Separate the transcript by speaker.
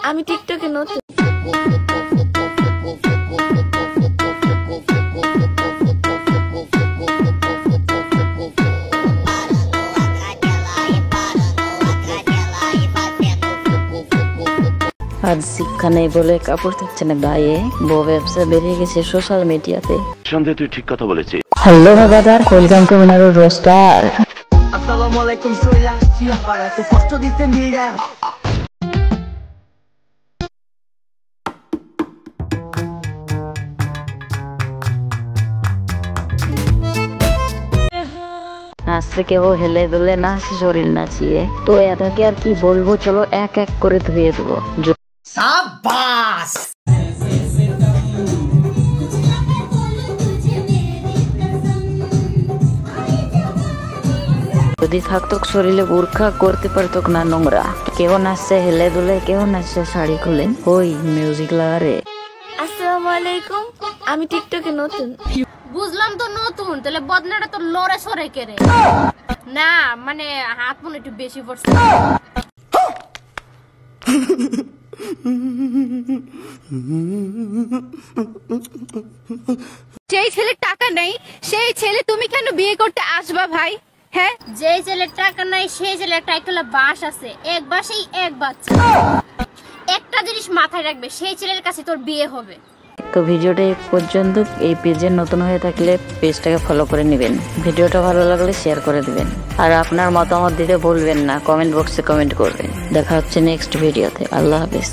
Speaker 1: আমি টিকটকে নতুন।
Speaker 2: আজ শিক্ষা নেই বলে কাপড় থাকছে না গায়ে, বউ ব্যবসা বেরিয়ে গেছে সোশ্যাল মিডিয়াতে।
Speaker 3: সন্দেহে তুই ঠিক কথা বলেছিস।
Speaker 2: হ্যালো বাবাদার, ওয়েলকাম টু মিনারুর রোস্টার।
Speaker 4: আসসালামু আলাইকুম সোয়া চিয়া পারা তো কষ্ট দিতে মিরা।
Speaker 2: নাচতে কেউ হেলে দুলে নাচে শরীর নাচিয়ে, তো এটাকে আর কি বলবো, চলো এক এক করে ধুয়ে দেবো।
Speaker 4: সাবাস।
Speaker 2: যদি থাকতো শরীরে বোরখা করতে পারতো না নোংরা। কেউ নাচছে হেলে দুলে, কেউ নাচছে শাড়ি খুলে। ওই মিউজিক লাগা রে।
Speaker 1: আসসালামু আলাইকুম, আমি টিকটকে নতুন।
Speaker 5: বুঝলাম তো নতুন, তাহলে বদনাটা তো লড়ে সরে কেড়ে না, মানে হাত মনে একটু বেশি পড়ছে।
Speaker 6: যেই ছেলে টাকা নেই সেই ছেলে তুমি কেন বিয়ে করতে আসবা ভাই? হ্যাঁ,
Speaker 5: যেই ছেলের টাকা নাই সেই ছেলের একটা বাস আছে, এক বাসেই এক বাচ্চা। একটা জিনিস মাথায় রাখবে, সেই ছেলের কাছে তোর বিয়ে হবে।
Speaker 2: তো ভিডিওটা এই পর্যন্ত। এই পেজে নতুন হয়ে থাকলে পেজটাকে ফলো করে নেবেন, ভিডিওটা ভালো লাগলে শেয়ার করে দিবেন, আর আপনার মতামত দিতে ভুলবেন না, কমেন্ট বক্সে কমেন্ট করবেন। দেখা হচ্ছে নেক্সট ভিডিওতে। আল্লাহ হাফেজ।